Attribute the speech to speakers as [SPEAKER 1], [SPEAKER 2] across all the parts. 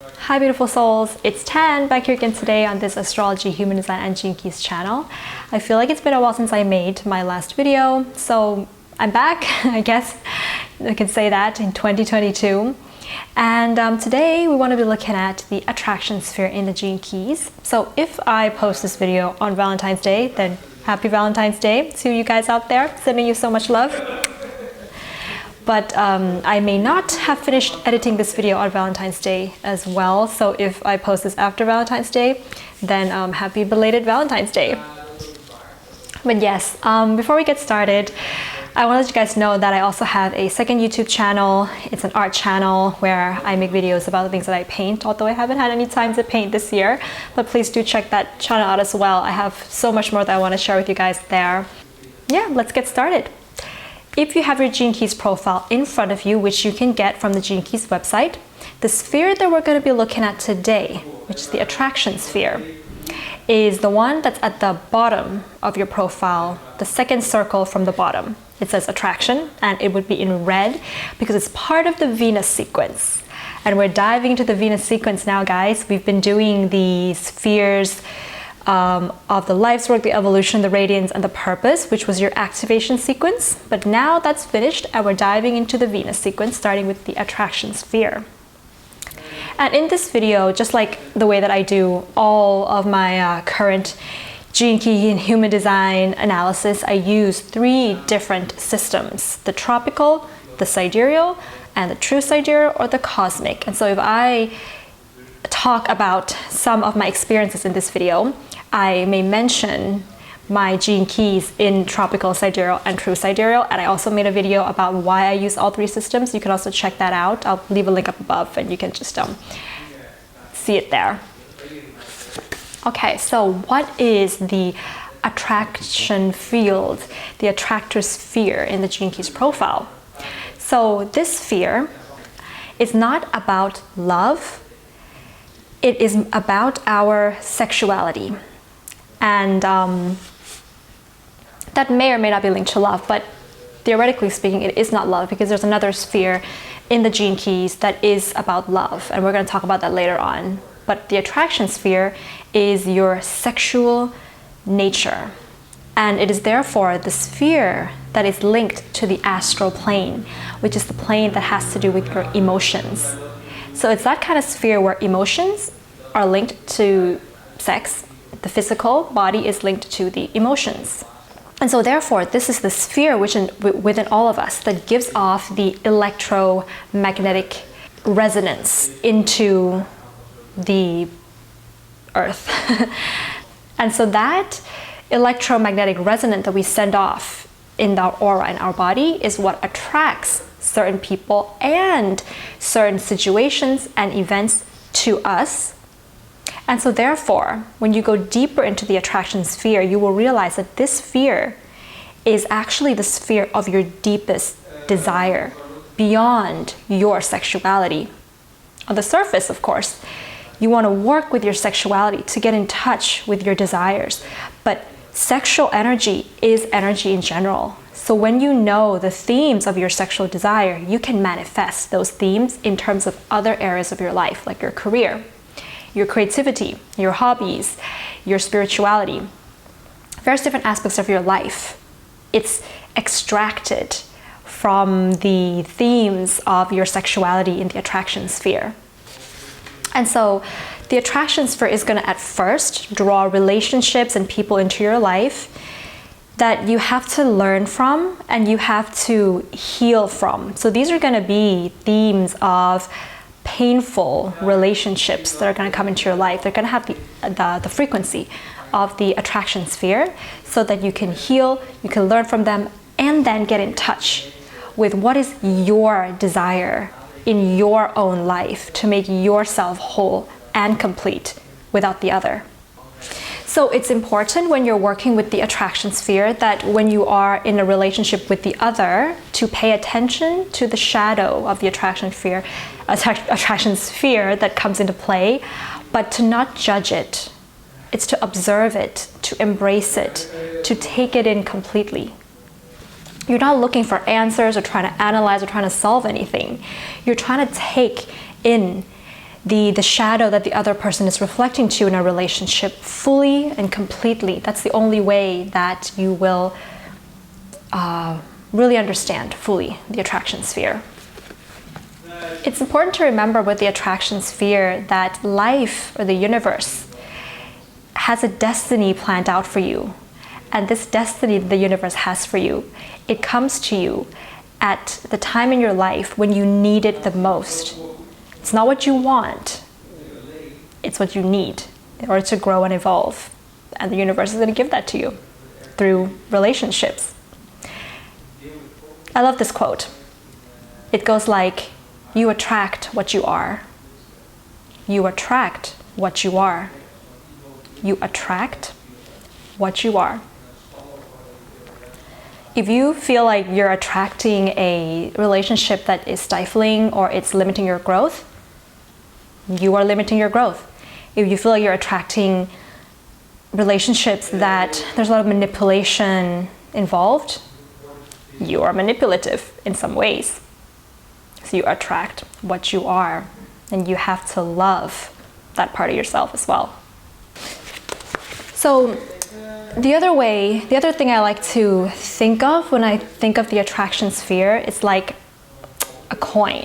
[SPEAKER 1] Hi beautiful souls, it's Tan back here again today on this Astrology, Human Design and GK's channel. I feel like it's been a while since I made my last video, so I'm back, I guess I can say that, in 2022. And today we want to be looking at the attraction sphere in the Gene Keys. So if I post this video on Valentine's Day, then happy Valentine's Day to you guys out there, sending you so much love. But I may not have finished editing this video on Valentine's Day as well. So if I post this after Valentine's Day, then happy belated Valentine's Day. But yes, before we get started, I want to let you guys know that I also have a second YouTube channel. It's an art channel where I make videos about the things that I paint, although I haven't had any time to paint this year. But please do check that channel out as well. I have so much more that I want to share with you guys there. Yeah, let's get started. If you have your Gene Keys profile in front of you, which you can get from the Gene Keys website, the sphere that we're going to be looking at today, which is the attraction sphere, is the one that's at the bottom of your profile, the second circle from the bottom. It says attraction, and it would be in red because it's part of the Venus sequence. And we're diving into the Venus sequence now, guys. We've been doing the spheres of the life's work, the evolution, the radiance, and the purpose, which was your activation sequence. But now that's finished, and we're diving into the Venus sequence, starting with the attraction sphere. And in this video, just like the way that I do all of my current Gene Key and human design analysis, I use 3 different systems: the tropical, the sidereal, and the true sidereal, or the cosmic. And so if I talk about some of my experiences in this video, I may mention my Gene Keys in tropical, sidereal, and true sidereal. And I also made a video about why I use all 3 systems. You can also check that out. I'll leave a link up above and you can just see it there. Okay, so what is the attraction field, the attractor sphere in the Gene Keys profile? So this sphere is not about love. It is about our sexuality. And that may or may not be linked to love, but theoretically speaking, it is not love, because there's another sphere in the Gene Keys that is about love, and we're going to talk about that later on. But the attraction sphere is your sexual nature, and it is therefore the sphere that is linked to the astral plane, which is the plane that has to do with your emotions. So it's that kind of sphere where emotions are linked to sex. The physical body is linked to the emotions. And so therefore, this is the sphere within all of us that gives off the electromagnetic resonance into the earth. And so that electromagnetic resonance that we send off in our aura, in our body, is what attracts certain people and certain situations and events to us. And so therefore, when you go deeper into the attraction sphere, you will realize that this sphere is actually the sphere of your deepest desire, beyond your sexuality. On the surface, of course, you want to work with your sexuality to get in touch with your desires. But sexual energy is energy in general. So when you know the themes of your sexual desire, you can manifest those themes in terms of other areas of your life, like your career, your creativity, your hobbies, your spirituality, various different aspects of your life. It's extracted from the themes of your sexuality in the attraction sphere. And so the attraction sphere is going to at first draw relationships and people into your life that you have to learn from and you have to heal from. So these are going to be themes of painful relationships that are going to come into your life. They're going to have the frequency of the attraction sphere, so that you can heal, you can learn from them, and then get in touch with what is your desire in your own life to make yourself whole and complete without the other. So it's important when you're working with the attraction sphere that when you are in a relationship with the other, to pay attention to the shadow of the attraction sphere that comes into play, but to not judge it. It's to observe it, to embrace it, to take it in completely. You're not looking for answers or trying to analyze or trying to solve anything. You're trying to take in the shadow that the other person is reflecting to you in a relationship fully and completely. That's the only way that you will really understand fully the attraction sphere. It's important to remember with the attraction sphere that life or the universe has a destiny planned out for you. And this destiny that the universe has for you, it comes to you at the time in your life when you need it the most. It's not what you want, it's what you need in order to grow and evolve. And the universe is going to give that to you through relationships. I love this quote. It goes like, you attract what you are. You attract what you are. You attract what you are. If you feel like you're attracting a relationship that is stifling or it's limiting your growth, you are limiting your growth. If you feel like you're attracting relationships that there's a lot of manipulation involved, you are manipulative in some ways. So you attract what you are, and you have to love that part of yourself as well. So the other thing I like to think of when I think of the attraction sphere is like a coin.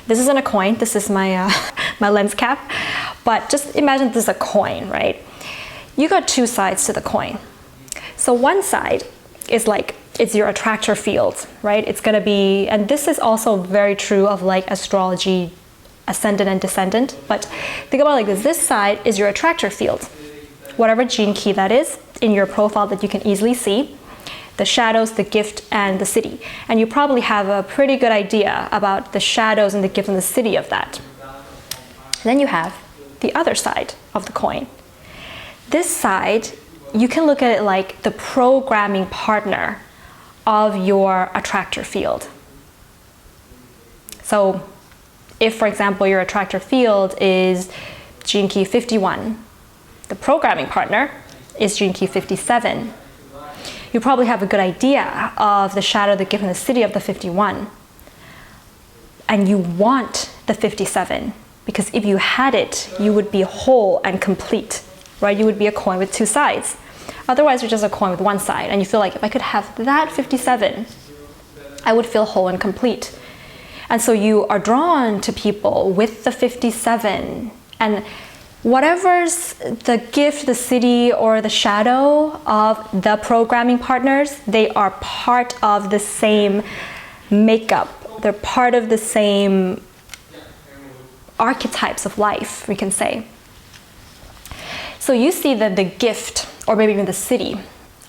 [SPEAKER 1] This isn't a coin, this is my, my lens cap, but just imagine this is a coin, right? You got two sides to the coin. So one side is like, it's your attractor field, right? It's gonna be, and this is also very true of like astrology, ascendant and descendant, but think about it like this. This side is your attractor field. Whatever gene key that is in your profile that you can easily see, the shadows, the gift, and the city. And you probably have a pretty good idea about the shadows and the gift and the city of that. Then you have the other side of the coin. This side, you can look at it like the programming partner of your attractor field. So if, for example, your attractor field is gene key 51, the programming partner is gene key 57. You probably have a good idea of the shadow, the gift, and the city of the 51. And you want the 57, because if you had it, you would be whole and complete, right? You would be a coin with two sides. Otherwise, you're just a coin with one side, and you feel like if I could have that 57, I would feel whole and complete. And so you are drawn to people with the 57, and whatever's the gift, the city, or the shadow of the programming partners, they are part of the same makeup. They're part of the same archetypes of life, we can say. So you see that the gift, or maybe even the city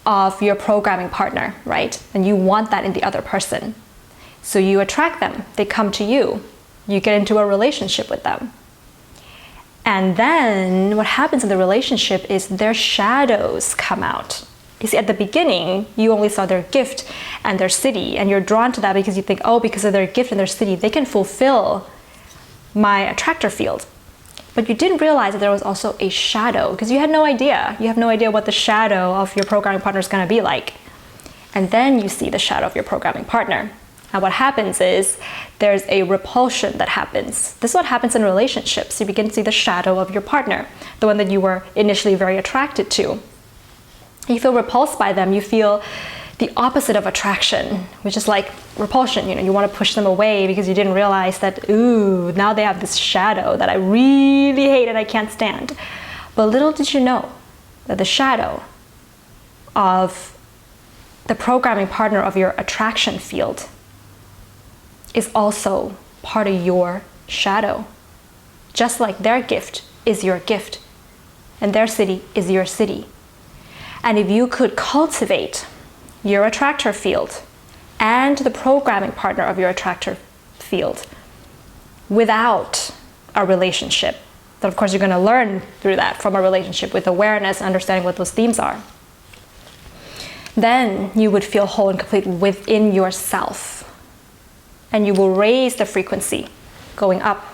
[SPEAKER 1] of your programming partner, right? And you want that in the other person. So you attract them, they come to you, you get into a relationship with them. And then what happens in the relationship is their shadows come out. You see, at the beginning, you only saw their gift and their city, and you're drawn to that because you think, oh, because of their gift and their city, they can fulfill my attractor field. But you didn't realize that there was also a shadow, because you had no idea. You have no idea what the shadow of your programming partner is going to be like. And then you see the shadow of your programming partner. And what happens is there's a repulsion that happens. This is what happens in relationships. You begin to see the shadow of your partner, the one that you were initially very attracted to. You feel repulsed by them. You feel the opposite of attraction, which is like repulsion. You know, you want to push them away because you didn't realize that, ooh, now they have this shadow that I really hate and I can't stand. But little did you know that the shadow of the programming partner of your attraction field is also part of your shadow. Just like their gift is your gift and their city is your city. And if you could cultivate your attractor field and the programming partner of your attractor field without a relationship, then of course you're going to learn through that from a relationship with awareness and understanding what those themes are. Then you would feel whole and complete within yourself. And you will raise the frequency, going up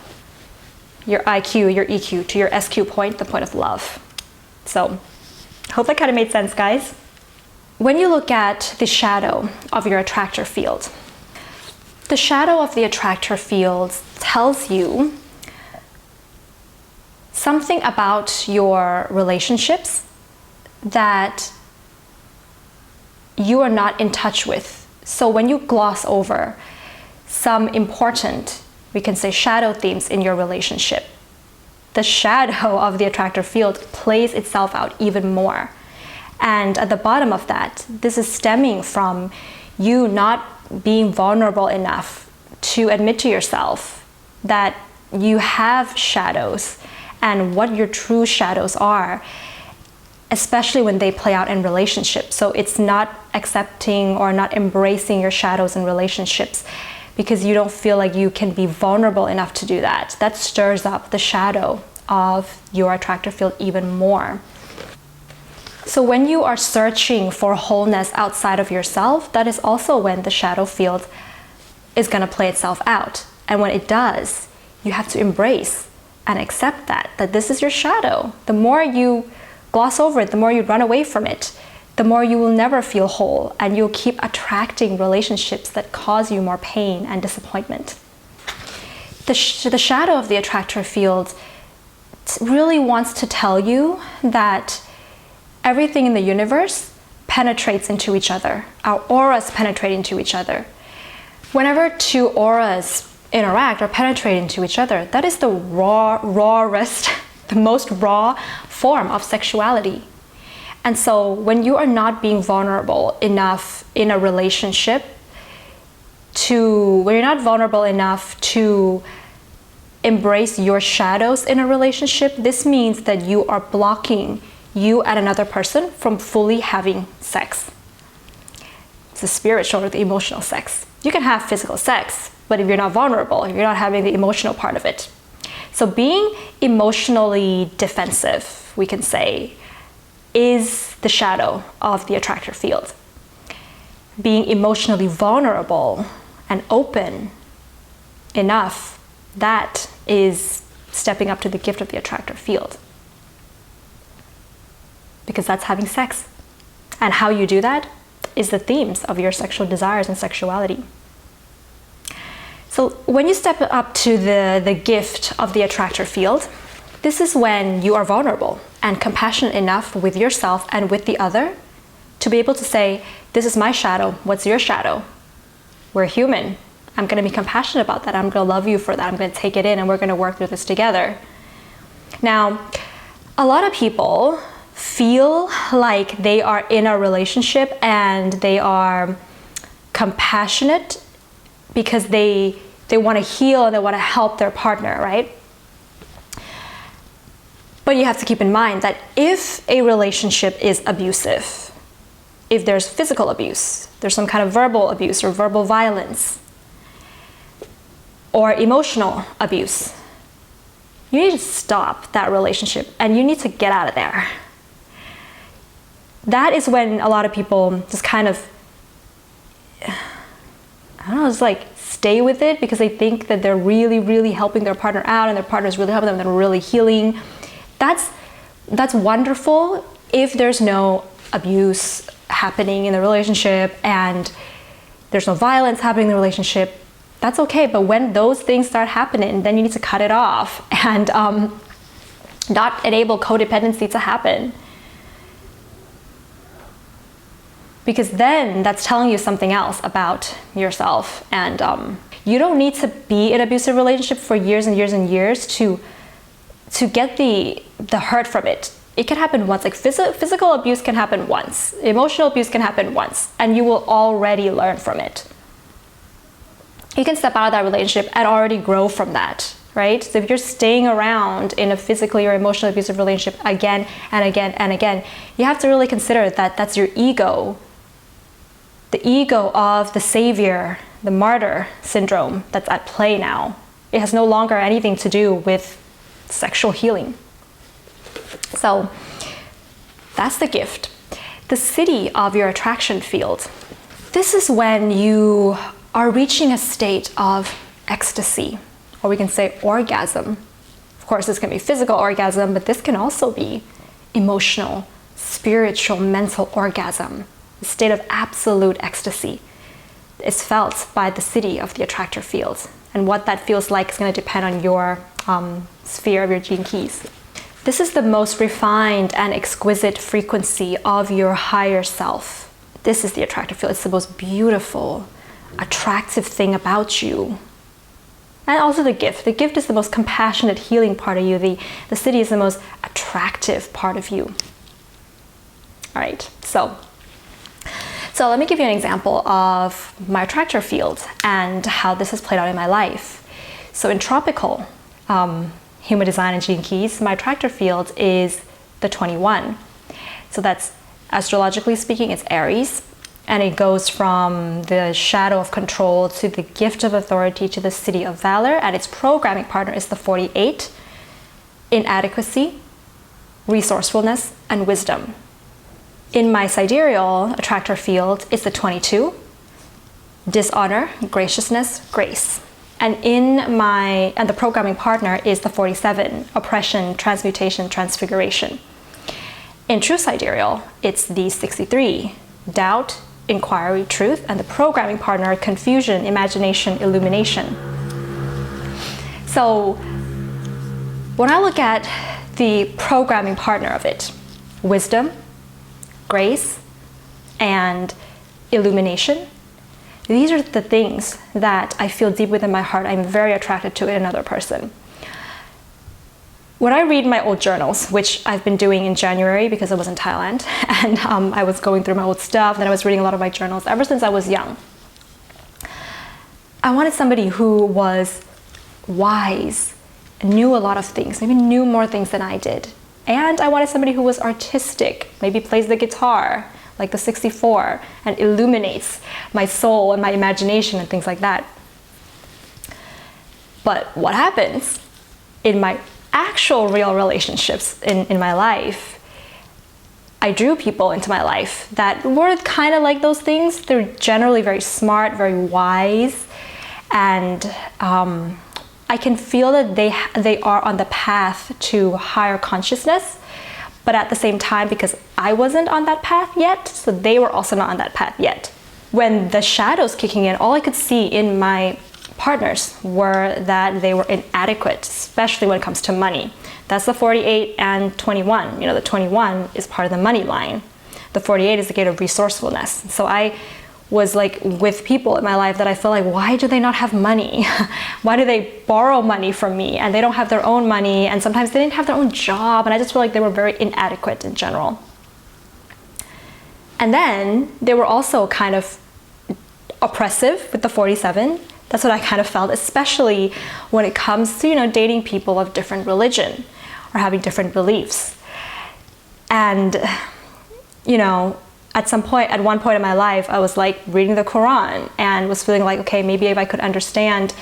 [SPEAKER 1] your IQ, your EQ, to your SQ point, the point of love. So, I hope that kind of made sense, guys. When you look at the shadow of your attractor field, The shadow of the attractor field tells you something about your relationships that you are not in touch with. So when you gloss over some important, we can say, shadow themes in your relationship, the shadow of the attractor field plays itself out even more. And at the bottom of that, this is stemming from you not being vulnerable enough to admit to yourself that you have shadows and what your true shadows are, especially when they play out in relationships. So it's not accepting or not embracing your shadows in relationships because you don't feel like you can be vulnerable enough to do that. That stirs up the shadow of your attractor field even more. So when you are searching for wholeness outside of yourself, that is also when the shadow field is going to play itself out. And when it does, you have to embrace and accept that this is your shadow. The more you gloss over it, the more you run away from it, the more you will never feel whole, and you'll keep attracting relationships that cause you more pain and disappointment. The shadow of the attractor field really wants to tell you that everything in the universe penetrates into each other. Our auras penetrate into each other. Whenever two auras interact or penetrate into each other, that is the rawest, the most raw form of sexuality. And so when you are not being vulnerable enough in a relationship when you're not vulnerable enough to embrace your shadows in a relationship, this means that you are blocking you and another person from fully having sex. It's the spiritual or the emotional sex. You can have physical sex, but if you're not vulnerable, you're not having the emotional part of it. So being emotionally defensive, we can say, is the shadow of the attractor field. Being emotionally vulnerable and open enough, that is stepping up to the gift of the attractor field. Because that's having sex. And how you do that is the themes of your sexual desires and sexuality. So when you step up to the gift of the attractor field, this is when you are vulnerable and compassionate enough with yourself and with the other to be able to say, this is my shadow, what's your shadow? We're human. I'm going to be compassionate about that. I'm going to love you for that. I'm going to take it in and we're going to work through this together. Now, a lot of people feel like they are in a relationship and they are compassionate because they want to heal and they want to help their partner, right? But you have to keep in mind that if a relationship is abusive, if there's physical abuse, there's some kind of verbal abuse or verbal violence, or emotional abuse, you need to stop that relationship and you need to get out of there. That is when a lot of people just kind of, I don't know, just like stay with it because they think that they're really, really helping their partner out and their partner's really helping them, they're really healing. That's wonderful if there's no abuse happening in the relationship and there's no violence happening in the relationship. That's okay, but when those things start happening, then you need to cut it off and not enable codependency to happen. Because then that's telling you something else about yourself. And you don't need to be in an abusive relationship for years and years and years to get the hurt from it. It can happen once. Like physical abuse can happen once. Emotional abuse can happen once. And you will already learn from it. You can step out of that relationship and already grow from that, right? So if you're staying around in a physically or emotionally abusive relationship again and again and again, you have to really consider that that's your ego. The ego of the savior, the martyr syndrome that's at play now. It has no longer anything to do with sexual healing. So that's the gift. The city of your attraction field. This is when you are reaching a state of ecstasy, or we can say orgasm. Of course, this can be physical orgasm, but this can also be emotional, spiritual, mental orgasm, a state of absolute ecstasy. is felt by the siddhi of the attractor field. And what that feels like is going to depend on your sphere of your gene keys. This is the most refined and exquisite frequency of your higher self. This is the attractor field. It's the most beautiful, attractive thing about you. And also the gift. The gift is the most compassionate, healing part of you. The siddhi is the most attractive part of you. All right, so let me give you an example of my attractor field and how this has played out in my life. So in tropical human design and gene keys, my attractor field is the 21. So that's, astrologically speaking, it's Aries. And it goes from the shadow of control to the gift of authority to the siddhi of valor. And its programming partner is the 48, inadequacy, resourcefulness, and wisdom. In my sidereal attractor field, it's the 22, dishonor, graciousness, grace. And the programming partner is the 47, oppression, transmutation, transfiguration. In true sidereal, it's the 63, doubt, inquiry, truth, and the programming partner, confusion, imagination, illumination. So when I look at the programming partner of it, wisdom, grace, and illumination, these are the things that I feel deep within my heart I'm very attracted to in another person. When I read my old journals, which I've been doing in January because I was in Thailand, and I was going through my old stuff, and I was reading a lot of my journals ever since I was young. I wanted somebody who was wise, knew a lot of things, maybe knew more things than I did. And I wanted somebody who was artistic, maybe plays the guitar, like the 64, and illuminates my soul and my imagination and things like that. But what happens in my actual real relationships in my life, I drew people into my life that were kind of like those things. They're generally very smart, very wise, and I can feel that they are on the path to higher consciousness, but at the same time, because I wasn't on that path yet, so they were also not on that path yet. When the shadows kicking in, all I could see in my partners were that they were inadequate, especially when it comes to money. That's the 48 and 21. You know, the 21 is part of the money line. The 48 is the gate of resourcefulness. So I was like with people in my life that I feel like, why do they not have money? Why do they borrow money from me and they don't have their own money? And sometimes they didn't have their own job, and I just feel like they were very inadequate in general. And then they were also kind of oppressive with the 47. That's what I kind of felt, especially when it comes to, you know, dating people of different religion or having different beliefs. And, you know, at one point in my life, I was like reading the Quran and was feeling like, okay, maybe if I could understand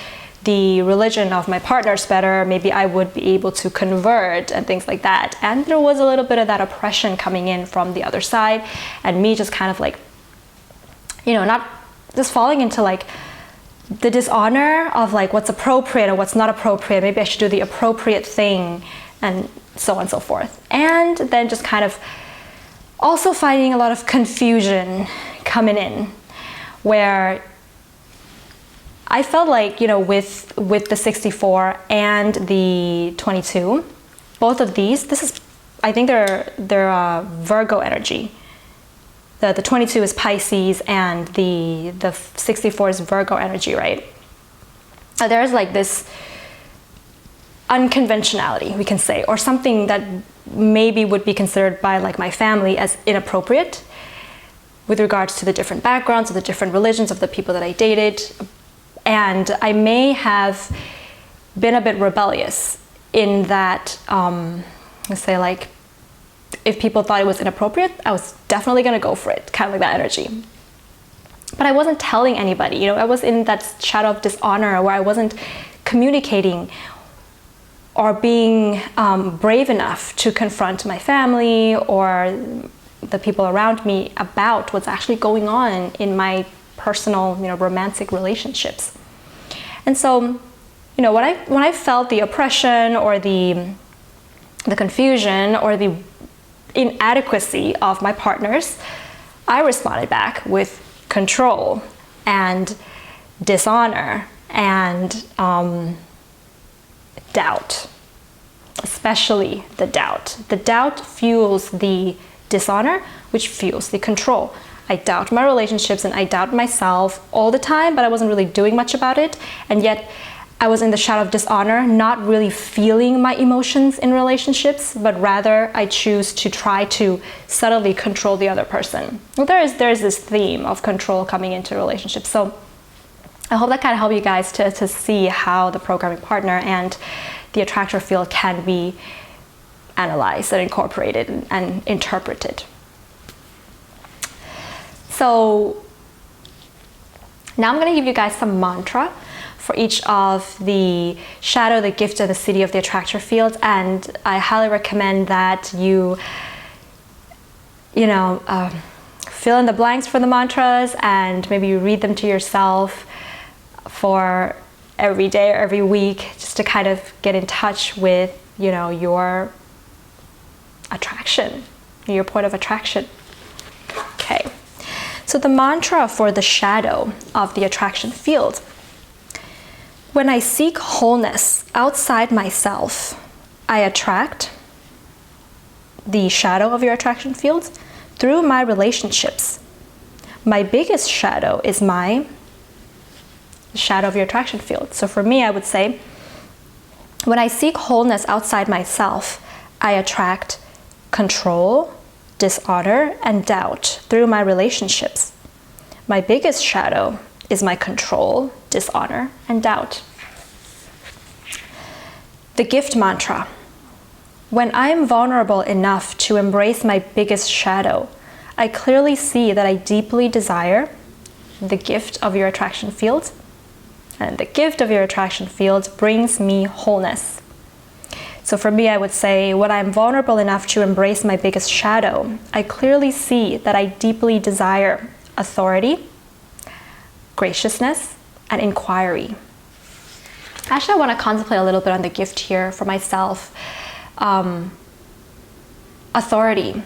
[SPEAKER 1] the religion of my partners better, maybe I would be able to convert and things like that. And there was a little bit of that oppression coming in from the other side, and me just kind of like, you know, not just falling into like the dishonor of like what's appropriate or what's not appropriate. Maybe I should do the appropriate thing, and so on and so forth. And then just kind of also finding a lot of confusion coming in, where I felt like, you know, with the 64 and the 22, both of these, I think they're Virgo energy. The 22 is Pisces and the 64 is Virgo energy, right? There's like this unconventionality, we can say, or something that maybe would be considered by like my family as inappropriate with regards to the different backgrounds of the different religions of the people that I dated. And I may have been a bit rebellious in that, let's say like, if people thought it was inappropriate, I was definitely gonna go for it, kind of like that energy. But I wasn't telling anybody, you know, I was in that shadow of dishonor where I wasn't communicating or being brave enough to confront my family or the people around me about what's actually going on in my personal, you know, romantic relationships. And so, you know, when I felt the oppression or the confusion or the inadequacy of my partners, I responded back with control, and dishonor and doubt, especially the doubt. The doubt fuels the dishonor, which fuels the control. I doubt my relationships and I doubt myself all the time, but I wasn't really doing much about it. And yet I was in the shadow of dishonor, not really feeling my emotions in relationships, but rather I choose to try to subtly control the other person. Well, there is this theme of control coming into relationships. So I hope that kind of helped you guys to see how the programming partner and the attractor field can be analyzed and incorporated and interpreted. So now I'm going to give you guys some mantra for each of the shadow, the gift, and the city of the attractor field, and I highly recommend that you fill in the blanks for the mantras, and maybe you read them to yourself for every day or every week, just to kind of get in touch with your attraction, your point of attraction. Okay, so the mantra for the shadow of the attraction field: when I seek wholeness outside myself, I attract the shadow of your attraction field through my relationships. My biggest shadow is my shadow of your attraction field. So for me, I would say, when I seek wholeness outside myself, I attract control, dishonor, and doubt through my relationships. My biggest shadow is my control, dishonor, and doubt. The gift mantra: when I am vulnerable enough to embrace my biggest shadow, I clearly see that I deeply desire the gift of your attraction field, and the gift of your attraction field brings me wholeness. So for me, I would say, when I'm vulnerable enough to embrace my biggest shadow, I clearly see that I deeply desire authority, graciousness, and inquiry. Actually, I want to contemplate a little bit on the gift here for myself. Authority,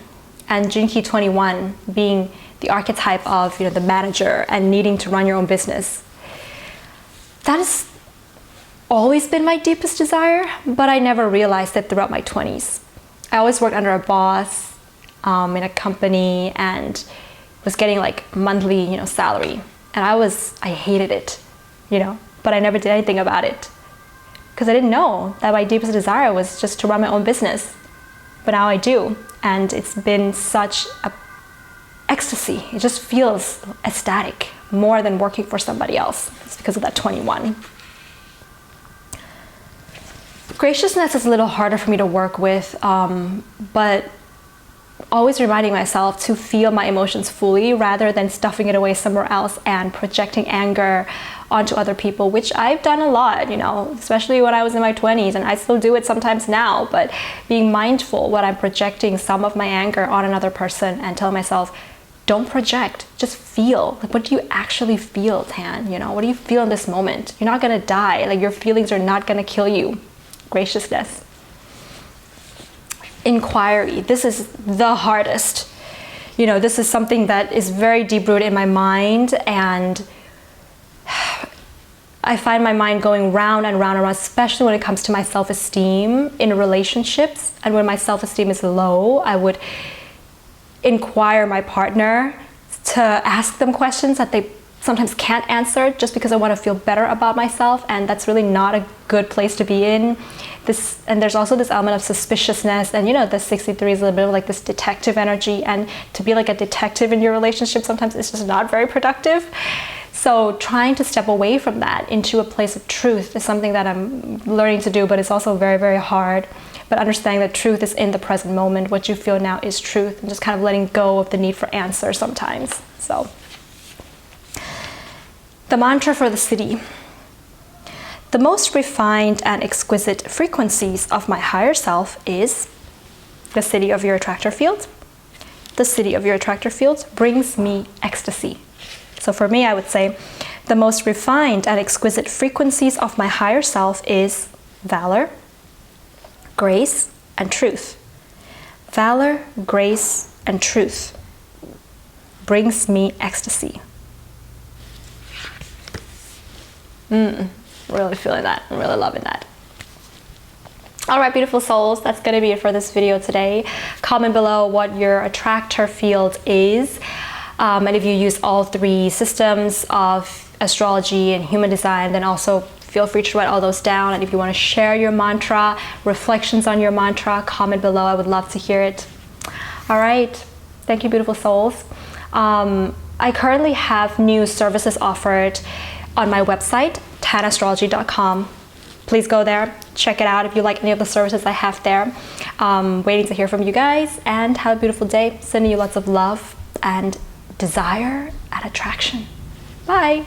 [SPEAKER 1] and Jinki 21 being the archetype of the manager and needing to run your own business. That has always been my deepest desire, but I never realized it throughout my 20s. I always worked under a boss in a company and was getting like monthly salary. And I hated it, but I never did anything about it because I didn't know that my deepest desire was just to run my own business. But now I do, and it's been such a ecstasy. It just feels ecstatic more than working for somebody else. It's because of that 21. Graciousness is a little harder for me to work with, but always reminding myself to feel my emotions fully rather than stuffing it away somewhere else and projecting anger onto other people, which I've done a lot, especially when I was in my 20s, and I still do it sometimes now, but being mindful when I'm projecting some of my anger on another person and tell myself, don't project, just feel. Like, what do you actually feel, Tan? What do you feel in this moment? You're not gonna die. Like, your feelings are not gonna kill you. Graciousness. Inquiry. This is the hardest. This is something that is very deep-rooted in my mind, and I find my mind going round and round and round, especially when it comes to my self-esteem in relationships. And when my self-esteem is low, I would inquire my partner to ask them questions that they sometimes can't answer just because I want to feel better about myself, and that's really not a good place to be in. And there's also this element of suspiciousness, and the 63 is a little bit of like this detective energy, and to be like a detective in your relationship sometimes it's just not very productive. So trying to step away from that into a place of truth is something that I'm learning to do, but it's also very, very hard. But understanding that truth is in the present moment. What you feel now is truth, and just kind of letting go of the need for answers sometimes. So the mantra for the city: the most refined and exquisite frequencies of my higher self is the city of your attractor field. The city of your attractor field brings me ecstasy. So for me, I would say the most refined and exquisite frequencies of my higher self is valor, grace, and truth. Valor, grace, and truth brings me ecstasy. Really feeling that. I'm really loving that. All right, beautiful souls, that's going to be it for this video today. Comment below what your attractor field is, and if you use all 3 systems of astrology and human design, then also feel free to write all those down. And if you want to share your mantra, reflections on your mantra, comment below. I would love to hear it. All right, thank you, beautiful souls. I currently have new services offered on my website, tanastrology.com. Please go there, check it out if you like any of the services I have there. Waiting to hear from you guys, and have a beautiful day. Sending you lots of love and desire and attraction. Bye.